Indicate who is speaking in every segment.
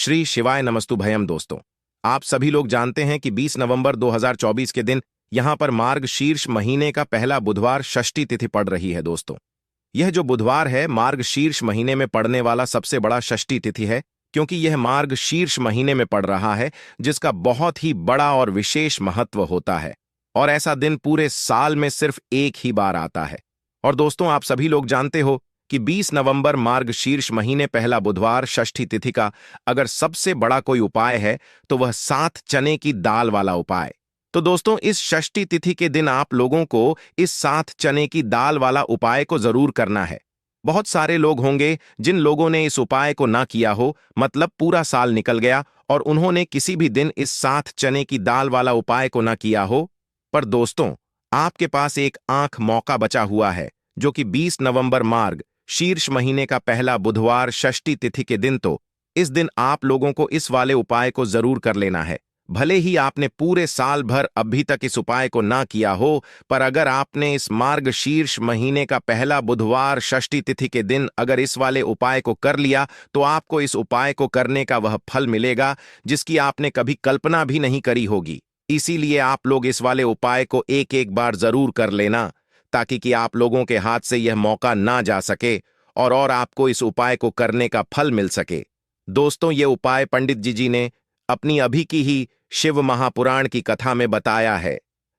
Speaker 1: श्री शिवाय नमस्तुभयम दोस्तों। आप सभी लोग जानते हैं कि 20 नवंबर 2024 के दिन यहां पर मार्गशीर्ष महीने का पहला बुधवार षष्ठी तिथि पड़ रही है। दोस्तों, यह जो बुधवार है मार्गशीर्ष महीने में पड़ने वाला सबसे बड़ा षष्ठी तिथि है, क्योंकि यह मार्गशीर्ष महीने में पड़ रहा है, जिसका बहुत ही बड़ा और विशेष महत्व होता है। और ऐसा दिन पूरे साल में सिर्फ एक ही बार आता है। और दोस्तों, आप सभी लोग जानते हो कि 20 नवंबर मार्गशीर्ष महीने पहला बुधवार षष्ठी तिथि का अगर सबसे बड़ा कोई उपाय है तो वह 7 चने की दाल वाला उपाय। तो दोस्तों, इस षष्ठी तिथि के दिन आप लोगों को इस 7 चने की दाल वाला उपाय को जरूर करना है। बहुत सारे लोग होंगे जिन लोगों ने इस उपाय को ना किया हो, मतलब पूरा साल निकल गया और उन्होंने किसी भी दिन इस 7 चने की दाल वाला उपाय को ना किया हो। पर दोस्तों, आपके पास एक आंख मौका बचा हुआ है, जो कि 20 नवंबर मार्ग शीर्ष महीने का पहला बुधवार षष्ठी तिथि के दिन। तो इस दिन आप लोगों को इस वाले उपाय को जरूर कर लेना है। भले ही आपने पूरे साल भर अभी तक इस उपाय को ना किया हो, पर अगर आपने इस मार्ग शीर्ष महीने का पहला बुधवार षष्ठी तिथि के दिन अगर इस वाले उपाय को कर लिया, तो आपको इस उपाय को करने का वह फल मिलेगा जिसकी आपने कभी कल्पना भी नहीं करी होगी। इसीलिए आप लोग इस वाले उपाय को एक एक बार जरूर कर लेना, ताकि कि आप लोगों के हाथ से यह मौका ना जा सके और आपको इस उपाय को करने का फल मिल सके। दोस्तों, ये उपाय पंडित जी ने अपनी अभी की ही शिव महापुराण की कथा में बताया है,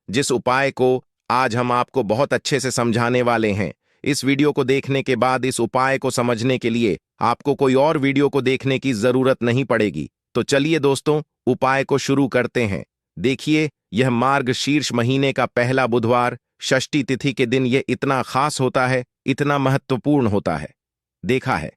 Speaker 1: जिस उपाय को आज हम आपको बहुत अच्छे से समझाने वाले हैं। इस वीडियो को देखने के बाद इस उपाय को समझने के लिए आपको कोई और वीडियो को देखने की जरूरत नहीं पड़ेगी। तो चलिए दोस्तों, उपाय को शुरू करते हैं। देखिए, यह मार्ग शीर्ष महीने का पहला बुधवार षष्ठी तिथि के दिन यह इतना खास होता है, इतना महत्वपूर्ण होता है। देखा है,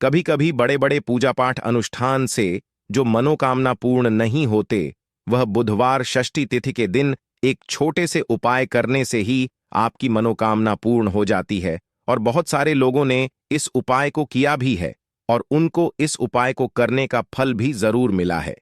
Speaker 1: कभी कभी बड़े बड़े पूजा पाठ अनुष्ठान से जो मनोकामना पूर्ण नहीं होते, वह बुधवार षष्ठी तिथि के दिन एक छोटे से उपाय करने से ही आपकी मनोकामना पूर्ण हो जाती है। और बहुत सारे लोगों ने इस उपाय को किया भी है और उनको इस उपाय को करने का फल भी जरूर मिला है।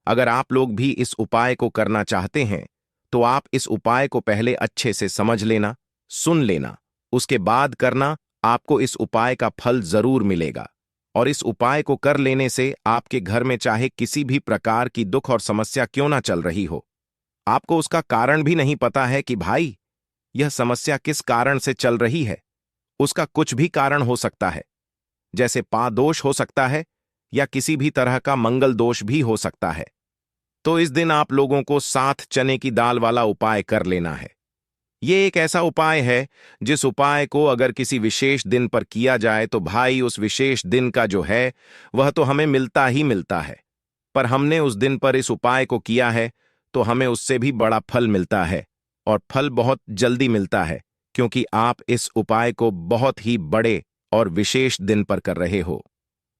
Speaker 1: अगर आप लोग भी इस उपाय को करना चाहते हैं, तो आप इस उपाय को पहले अच्छे से समझ लेना, सुन लेना, उसके बाद करना। आपको इस उपाय का फल जरूर मिलेगा। और इस उपाय को कर लेने से आपके घर में चाहे किसी भी प्रकार की दुख और समस्या क्यों ना चल रही हो, आपको उसका कारण भी नहीं पता है कि भाई यह समस्या किस कारण से चल रही है। उसका कुछ भी कारण हो सकता है, जैसे पादोष हो सकता है या किसी भी तरह का मंगल दोष भी हो सकता है। तो इस दिन आप लोगों को 7 चने की दाल वाला उपाय कर लेना है। ये एक ऐसा उपाय है जिस उपाय को अगर किसी विशेष दिन पर किया जाए तो भाई उस विशेष दिन का जो है वह तो हमें मिलता ही मिलता है। पर हमने उस दिन पर इस उपाय को किया है तो हमें उससे भी बड़ा फल मिलता है, और फल बहुत जल्दी मिलता है, क्योंकि आप इस उपाय को बहुत ही बड़े और विशेष दिन पर कर रहे हो।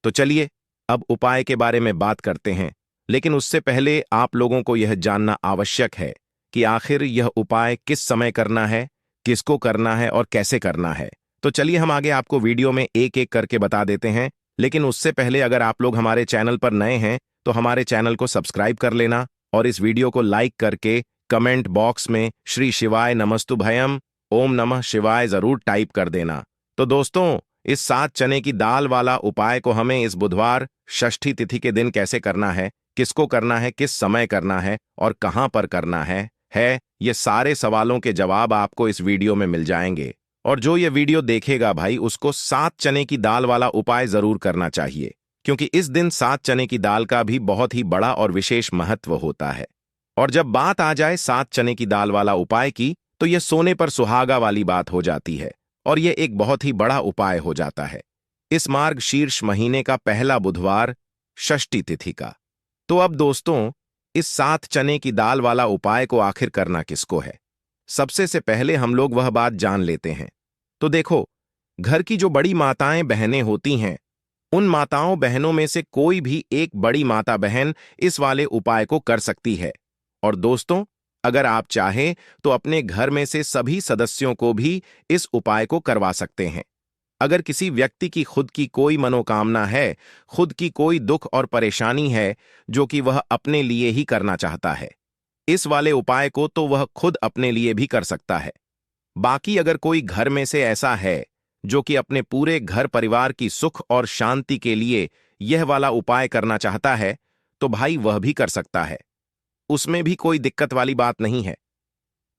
Speaker 1: तो चलिए अब उपाय के बारे में बात करते हैं, लेकिन उससे पहले आप लोगों को यह जानना आवश्यक है कि आखिर यह उपाय किस समय करना है, किसको करना है और कैसे करना है। तो चलिए हम आगे आपको वीडियो में एक एक करके बता देते हैं। लेकिन उससे पहले अगर आप लोग हमारे चैनल पर नए हैं तो हमारे चैनल को सब्सक्राइब कर लेना और इस वीडियो को लाइक करके कमेंट बॉक्स में श्री शिवाय नमस्तुभयम ओम नमः शिवाय जरूर टाइप कर देना। तो दोस्तों, इस 7 चने की दाल वाला उपाय को हमें इस बुधवार षष्ठी तिथि के दिन कैसे करना है, किसको करना है, किस समय करना है और कहां पर करना है ये सारे सवालों के जवाब आपको इस वीडियो में मिल जाएंगे। और जो ये वीडियो देखेगा भाई, उसको 7 चने की दाल वाला उपाय जरूर करना चाहिए, क्योंकि इस दिन 7 चने की दाल का भी बहुत ही बड़ा और विशेष महत्व होता है। और जब बात आ जाए 7 चने की दाल वाला उपाय की, तो यह सोने पर सुहागा वाली बात हो जाती है और यह एक बहुत ही बड़ा उपाय हो जाता है इस मार्ग शीर्ष महीने का पहला बुधवार षष्ठी तिथि का। तो अब दोस्तों, इस 7 चने की दाल वाला उपाय को आखिर करना किसको है, सबसे से पहले हम लोग वह बात जान लेते हैं। तो देखो, घर की जो बड़ी माताएं बहनें होती हैं, उन माताओं बहनों में से कोई भी एक बड़ी माता बहन इस वाले उपाय को कर सकती है। और दोस्तों, अगर आप चाहें तो अपने घर में से सभी सदस्यों को भी इस उपाय को करवा सकते हैं। अगर किसी व्यक्ति की खुद की कोई मनोकामना है, खुद की कोई दुख और परेशानी है जो कि वह अपने लिए ही करना चाहता है, इस वाले उपाय को तो वह खुद अपने लिए भी कर सकता है। बाकी अगर कोई घर में से ऐसा है जो कि अपने पूरे घर परिवार की सुख और शांति के लिए यह वाला उपाय करना चाहता है तो भाई वह भी कर सकता है, उसमें भी कोई दिक्कत वाली बात नहीं है।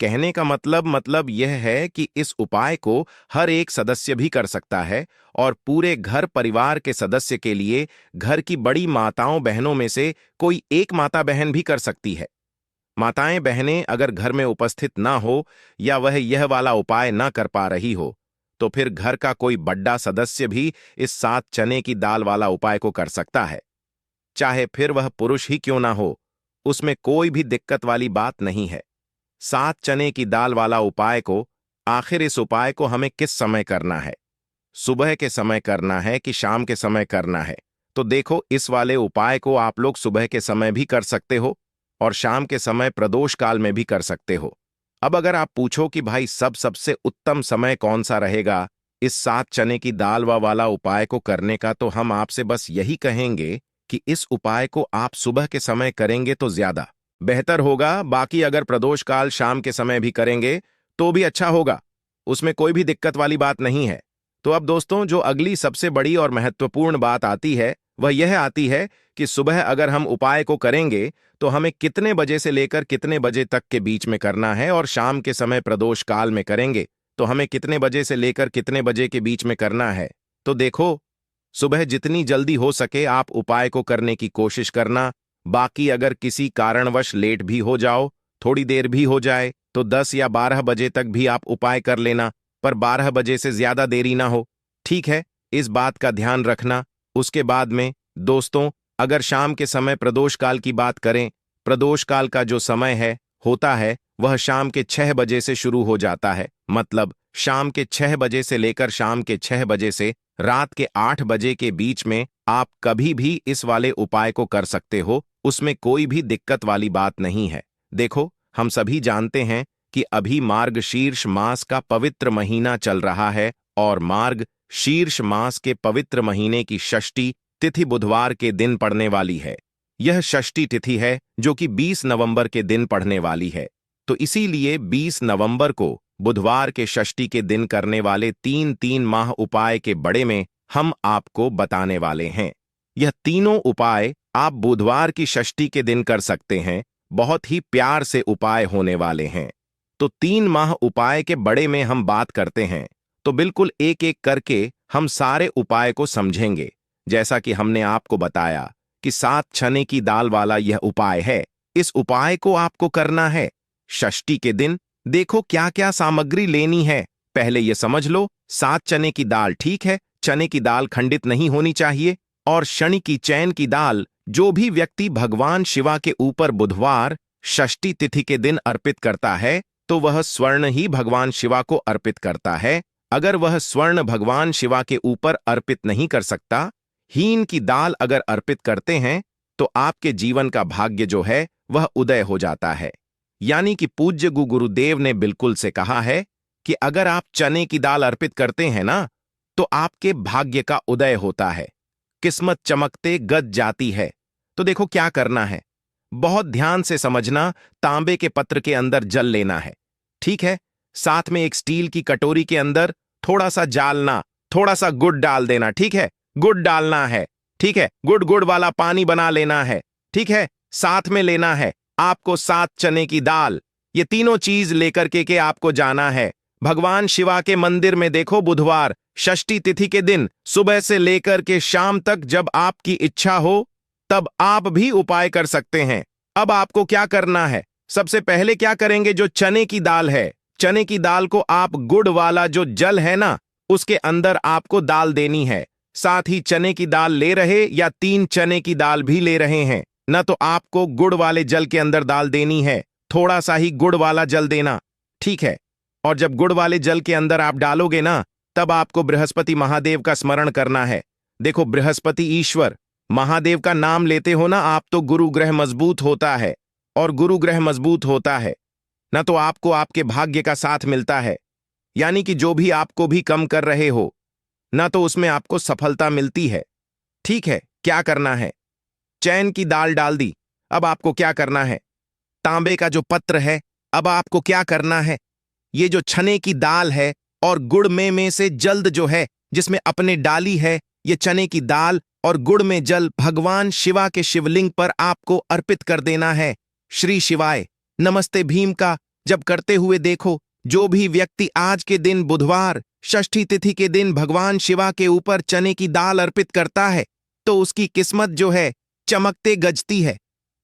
Speaker 1: कहने का मतलब यह है कि इस उपाय को हर एक सदस्य भी कर सकता है और पूरे घर परिवार के सदस्य के लिए घर की बड़ी माताओं बहनों में से कोई एक माता बहन भी कर सकती है। माताएं बहनें अगर घर में उपस्थित ना हो या वह यह वाला उपाय ना कर पा रही हो तो फिर घर का कोई बड़ा सदस्य भी इस 7 चने की दाल वाला उपाय को कर सकता है, चाहे फिर वह पुरुष ही क्यों ना हो, उसमें कोई भी दिक्कत वाली बात नहीं है। 7 चने की दाल वाला उपाय को आखिर इस उपाय को हमें किस समय करना है, सुबह के समय करना है कि शाम के समय करना है? तो देखो, इस वाले उपाय को आप लोग सुबह के समय भी कर सकते हो और शाम के समय प्रदोष काल में भी कर सकते हो। अब अगर आप पूछो कि भाई सबसे उत्तम समय कौन सा रहेगा इस 7 चने की दाल वाला उपाय को करने का, तो हम आपसे बस यही कहेंगे कि इस उपाय को आप सुबह के समय करेंगे तो ज्यादा बेहतर होगा। बाकी अगर प्रदोष काल शाम के समय भी करेंगे तो भी अच्छा होगा, उसमें कोई भी दिक्कत वाली बात नहीं है। तो अब दोस्तों, जो अगली सबसे बड़ी और महत्वपूर्ण बात आती है वह यह आती है कि सुबह अगर हम उपाय को करेंगे तो हमें कितने बजे से लेकर कितने बजे तक के बीच में करना है, और शाम के समय प्रदोष काल में करेंगे तो हमें कितने बजे से लेकर कितने बजे के बीच में करना है। तो देखो, सुबह जितनी जल्दी हो सके आप उपाय को करने की कोशिश करना। बाकी अगर किसी कारणवश लेट भी हो जाओ, थोड़ी देर भी हो जाए, तो 10 या 12 बजे तक भी आप उपाय कर लेना, पर 12 बजे से ज्यादा देरी ना हो, ठीक है? इस बात का ध्यान रखना। उसके बाद में दोस्तों, अगर शाम के समय प्रदोष काल की बात करें, प्रदोष काल का जो समय है होता है वह शाम के 6 बजे से शुरू हो जाता है। मतलब शाम के 6 बजे से लेकर शाम के 6 बजे से रात के 8 बजे के बीच में आप कभी भी इस वाले उपाय को कर सकते हो, उसमें कोई भी दिक्कत वाली बात नहीं है। देखो, हम सभी जानते हैं कि अभी मार्गशीर्ष मास का पवित्र महीना चल रहा है और मार्गशीर्ष मास के पवित्र महीने की षष्ठी तिथि बुधवार के दिन पड़ने वाली है। यह षष्ठी तिथि है जो कि 20 नवंबर के दिन पड़ने वाली है। तो इसीलिए 20 नवंबर को बुधवार के षष्ठी के दिन करने वाले 3 माह उपाय के बड़े में हम आपको बताने वाले हैं। यह तीनों उपाय आप बुधवार की षष्ठी के दिन कर सकते हैं। बहुत ही प्यार से उपाय होने वाले हैं। तो 3 माह उपाय के बड़े में हम बात करते हैं तो बिल्कुल एक एक करके हम सारे उपाय को समझेंगे। जैसा कि हमने आपको बताया कि 7 चने की दाल वाला यह उपाय है, इस उपाय को आपको करना है षष्ठी के दिन। देखो क्या क्या सामग्री लेनी है, पहले यह समझ लो। 7 चने की दाल, ठीक है, चने की दाल खंडित नहीं होनी चाहिए, और शनि की चैन की दाल जो भी व्यक्ति भगवान शिवा के ऊपर बुधवार षष्ठी तिथि के दिन अर्पित करता है तो वह स्वर्ण ही भगवान शिवा को अर्पित करता है। अगर वह स्वर्ण भगवान शिवा के ऊपर अर्पित नहीं कर सकता, हीन की दाल अगर अर्पित करते हैं तो आपके जीवन का भाग्य जो है वह उदय हो जाता है। यानी कि पूज्य गुरुदेव ने बिल्कुल से कहा है कि अगर आप चने की दाल अर्पित करते हैं ना तो आपके भाग्य का उदय होता है, किस्मत चमकते गज जाती है। तो देखो क्या करना है, बहुत ध्यान से समझना। तांबे के पत्र के अंदर जल लेना है, ठीक है? साथ में एक स्टील की कटोरी के अंदर थोड़ा सा जालना, थोड़ा सा गुड़ डाल देना, ठीक है? गुड़ डालना है, ठीक है? गुड़ वाला पानी बना लेना है, ठीक है? साथ में लेना है आपको 7 चने की दाल। ये तीनों चीज लेकर के आपको जाना है भगवान शिवा के मंदिर में। देखो, बुधवार षष्ठी तिथि के दिन सुबह से लेकर के शाम तक जब आपकी इच्छा हो तब आप भी उपाय कर सकते हैं। अब आपको क्या करना है, सबसे पहले क्या करेंगे, जो चने की दाल है, चने की दाल को आप गुड़ वाला जो जल है ना उसके अंदर आपको डाल देनी है। साथ ही चने की दाल ले रहे या 3 चने की दाल भी ले रहे हैं ना तो आपको गुड़ वाले जल के अंदर डाल देनी है, थोड़ा सा ही गुड़ वाला जल देना, ठीक है? और जब गुड़ वाले जल के अंदर आप डालोगे ना तब आपको बृहस्पति महादेव का स्मरण करना है। देखो, बृहस्पति ईश्वर महादेव का नाम लेते हो ना आप तो गुरु ग्रह मजबूत होता है, और गुरु ग्रह मजबूत होता है ना तो आपको आपके भाग्य का साथ मिलता है। यानी कि जो भी आपको भी कम कर रहे हो ना तो उसमें आपको सफलता मिलती है, ठीक है? क्या करना है, चैन की दाल डाल दी। अब आपको क्या करना है, तांबे का जो पत्र है, अब आपको क्या करना है, ये जो चने की दाल है और गुड़ में से जल्द जो है जिसमें अपने डाली है ये चने की दाल और गुड़ में जल भगवान शिवा के शिवलिंग पर आपको अर्पित कर देना है। श्री शिवाय नमस्ते भीम का जब करते हुए देखो, जो भी व्यक्ति आज के दिन बुधवार षष्ठी तिथि के दिन भगवान शिवा के ऊपर चने की दाल अर्पित करता है तो उसकी किस्मत जो है चमकते गजती है।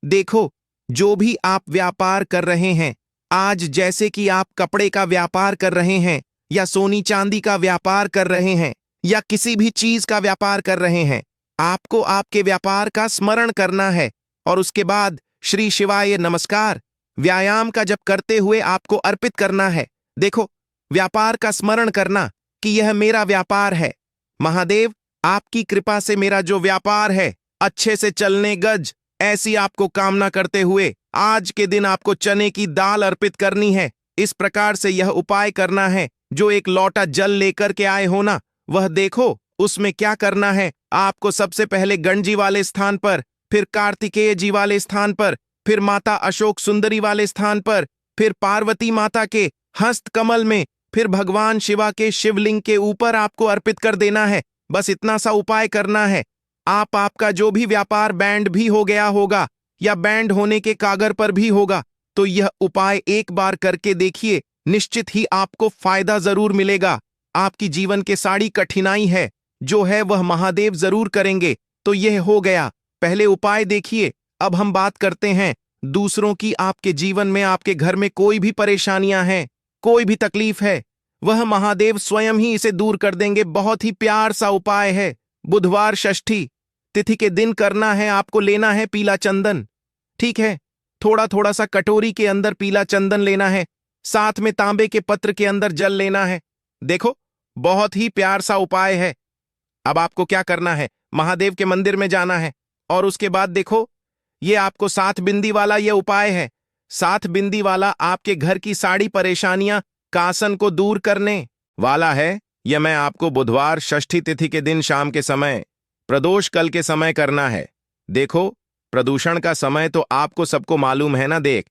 Speaker 1: देखो, जो भी आप व्यापार कर रहे हैं आज, जैसे कि आप कपड़े का व्यापार कर रहे हैं या सोनी चांदी का व्यापार कर रहे हैं या किसी भी चीज का व्यापार कर रहे हैं, आपको आपके व्यापार का स्मरण करना है और उसके बाद श्री शिवाय नमस्कार व्यायाम का जप करते हुए आपको अर्पित करना है। देखो, व्यापार का स्मरण करना कि यह मेरा व्यापार है, महादेव आपकी कृपा से मेरा जो व्यापार है अच्छे से चलने गज, ऐसी आपको कामना करते हुए आज के दिन आपको चने की दाल अर्पित करनी है। इस प्रकार से यह उपाय करना है। जो एक लोटा जल लेकर के आए हो ना, वह देखो उसमें क्या करना है। आपको सबसे पहले गणजी वाले स्थान पर, फिर कार्तिकेय जी वाले स्थान पर, फिर माता अशोक सुंदरी वाले स्थान पर, फिर पार्वती माता के हस्त कमल में, फिर भगवान शिवा के शिवलिंग के ऊपर आपको अर्पित कर देना है। बस इतना सा उपाय करना है। आपका जो भी व्यापार बैंड भी हो गया होगा या बैंड होने के कागर पर भी होगा, तो यह उपाय एक बार करके देखिए, निश्चित ही आपको फायदा जरूर मिलेगा। आपकी जीवन के सारी कठिनाई है जो है वह महादेव जरूर करेंगे। तो यह हो गया पहले उपाय। देखिए, अब हम बात करते हैं दूसरों की। आपके जीवन में, आपके घर में कोई भी परेशानियां हैं, कोई भी तकलीफ है, वह महादेव स्वयं ही इसे दूर कर देंगे। बहुत ही प्यार सा उपाय है। बुधवार षष्ठी तिथि के दिन करना है। आपको लेना है पीला चंदन, ठीक है। थोड़ा थोड़ा सा कटोरी के अंदर पीला चंदन लेना है, साथ में तांबे के पत्र के अंदर जल लेना है। देखो, बहुत ही प्यार सा उपाय है। अब आपको क्या करना है, महादेव के मंदिर में जाना है और उसके बाद देखो, ये आपको 7 बिंदी वाला ये उपाय है। 7 बिंदी वाला आपके घर की सारी परेशानियां कासन को दूर करने वाला है। यह मैं आपको बुधवार षष्ठी तिथि के दिन शाम के समय प्रदोष कल के समय करना है। देखो, प्रदूषण का समय तो आपको सबको मालूम है ना। देख,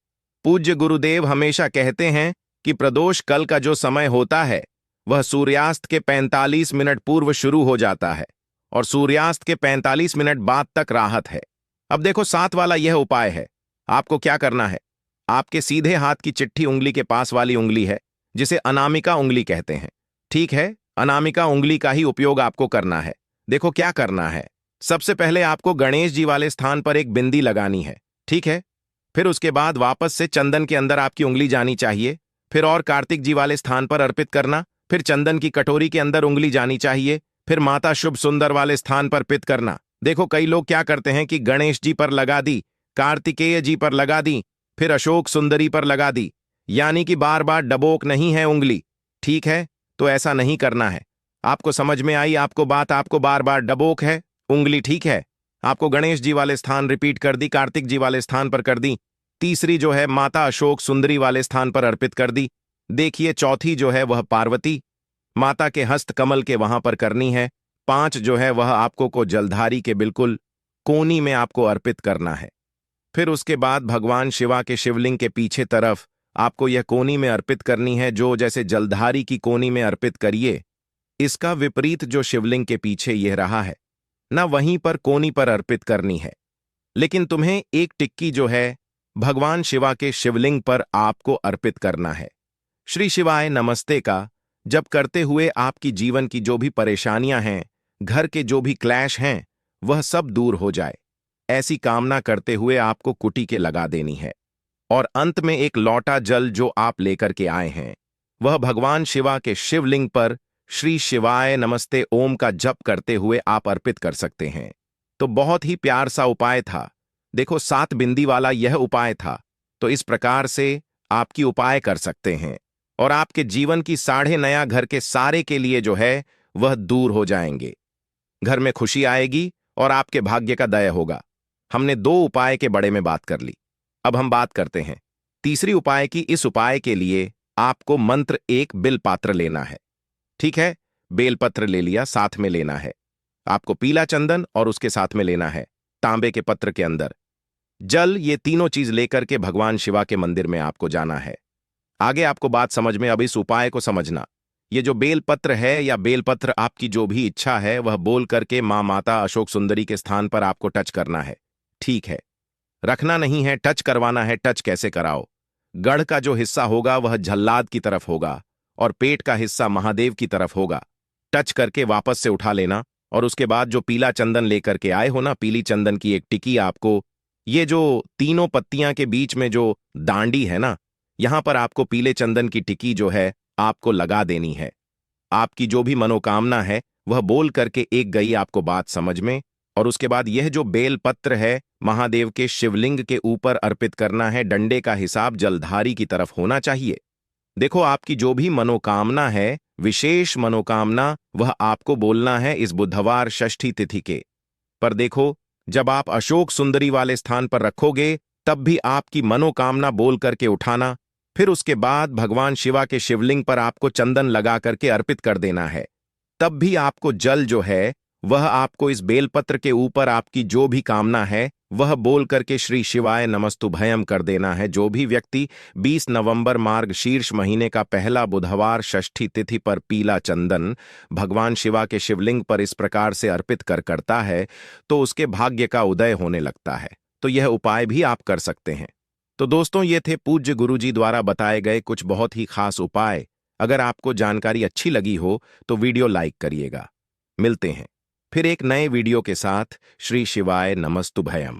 Speaker 1: पूज्य गुरुदेव हमेशा कहते हैं कि प्रदोष कल का जो समय होता है वह सूर्यास्त के 45 मिनट पूर्व शुरू हो जाता है और सूर्यास्त के 45 मिनट बाद तक राहत है। अब देखो, 7 वाला यह उपाय है। आपको क्या करना है, आपके सीधे हाथ की चिट्ठी उंगली के पास वाली उंगली है जिसे अनामिका उंगली कहते हैं, ठीक है। अनामिका उंगली का ही उपयोग आपको करना है। देखो क्या करना है, सबसे पहले आपको गणेश जी वाले स्थान पर एक बिंदी लगानी है, ठीक है। फिर उसके बाद वापस से चंदन के अंदर आपकी उंगली जानी चाहिए, फिर और कार्तिक जी वाले स्थान पर अर्पित करना, फिर चंदन की कटोरी के अंदर उंगली जानी चाहिए, फिर माता शुभ सुंदर वाले स्थान पर अर्पित करना। देखो, कई लोग क्या करते हैं कि गणेश जी पर लगा दी, कार्तिकेय जी पर लगा दी, फिर अशोक सुंदरी पर लगा दी, यानी कि बार बार डबोक नहीं है उंगली, ठीक है। तो ऐसा नहीं करना है। आपको समझ में आई आपको बात, आपको बार बार डबोक है उंगली, ठीक है। आपको गणेश जी वाले स्थान रिपीट कर दी, कार्तिक जी वाले स्थान पर कर दी, तीसरी जो है माता अशोक सुंदरी वाले स्थान पर अर्पित कर दी। देखिए, चौथी जो है वह पार्वती माता के हस्त कमल के वहां पर करनी है। 5 जो है वह आपको को जलधारी के बिल्कुल कोनी में आपको अर्पित करना है। फिर उसके बाद भगवान शिवा के शिवलिंग के पीछे तरफ आपको यह कोनी में अर्पित करनी है, जो जैसे जलधारी की कोनी में अर्पित करिए। इसका विपरीत जो शिवलिंग के पीछे यह रहा है ना, वहीं पर कोनी पर अर्पित करनी है। लेकिन तुम्हें एक टिक्की जो है भगवान शिवा के शिवलिंग पर आपको अर्पित करना है। श्री शिवाय नमस्ते का जब करते हुए आपकी जीवन की जो भी परेशानियां हैं, घर के जो भी क्लैश हैं, वह सब दूर हो जाए, ऐसी कामना करते हुए आपको कुटी के लगा देनी है। और अंत में एक लौटा जल जो आप लेकर के आए हैं, वह भगवान शिवा के शिवलिंग पर श्री शिवाय नमस्ते ओम का जप करते हुए आप अर्पित कर सकते हैं। तो बहुत ही प्यार सा उपाय था। देखो, 7 बिंदी वाला यह उपाय था। तो इस प्रकार से आपकी उपाय कर सकते हैं और आपके जीवन की साढ़े नया घर के सारे के लिए जो है वह दूर हो जाएंगे। घर में खुशी आएगी और आपके भाग्य का दया होगा। हमने 2 उपाय के बड़े में बात कर ली। अब हम बात करते हैं तीसरी उपाय की। इस उपाय के लिए आपको मंत्र 1 बिलपात्र लेना है, ठीक है। बेलपत्र ले लिया, साथ में लेना है आपको पीला चंदन और उसके साथ में लेना है तांबे के पत्र के अंदर जल। ये तीनों चीज लेकर के भगवान शिवा के मंदिर में आपको जाना है। आगे आपको बात समझ में, अब इस उपाय को समझना। ये जो बेलपत्र है या बेलपत्र आपकी जो भी इच्छा है वह बोल करके माँ माता अशोक सुंदरी के स्थान पर आपको टच करना है। ठीक है, रखना नहीं है, टच करवाना है। टच कैसे कराओ? गढ़ का जो हिस्सा होगा वह झल्लाद की तरफ होगा और पेट का हिस्सा महादेव की तरफ होगा। टच करके वापस से उठा लेना और उसके बाद जो पीला चंदन लेकर के आए हो ना, पीली चंदन की एक टिकी आपको, ये जो तीनों पत्तियां के बीच में जो दांडी है ना, यहां पर आपको पीले चंदन की टिकी जो है आपको लगा देनी है। आपकी जो भी मनोकामना है वह बोल करके एक गई आपको बात समझ में। और उसके बाद यह जो बेल पत्र है महादेव के शिवलिंग के ऊपर अर्पित करना है। डंडे का हिसाब जलधारी की तरफ होना चाहिए। देखो, आपकी जो भी मनोकामना है, विशेष मनोकामना, वह आपको बोलना है इस बुधवार षष्ठी तिथि के। पर देखो, जब आप अशोक सुंदरी वाले स्थान पर रखोगे तब भी आपकी मनोकामना बोल करके उठाना। फिर उसके बाद भगवान शिवा के शिवलिंग पर आपको चंदन लगा करके अर्पित कर देना है। तब भी आपको जल जो है वह आपको इस बेलपत्र के ऊपर आपकी जो भी कामना है वह बोल करके श्री शिवाय नमस्तुभयम कर देना है। जो भी व्यक्ति 20 नवंबर मार्ग शीर्ष महीने का पहला बुधवार षष्ठी तिथि पर पीला चंदन भगवान शिवा के शिवलिंग पर इस प्रकार से अर्पित करता है तो उसके भाग्य का उदय होने लगता है। तो यह उपाय भी आप कर सकते हैं। तो दोस्तों, ये थे पूज्य गुरुजी द्वारा बताए गए कुछ बहुत ही खास उपाय। अगर आपको जानकारी अच्छी लगी हो तो वीडियो लाइक करिएगा। मिलते हैं फिर एक नए वीडियो के साथ। श्री शिवाय नमस्तुभयम।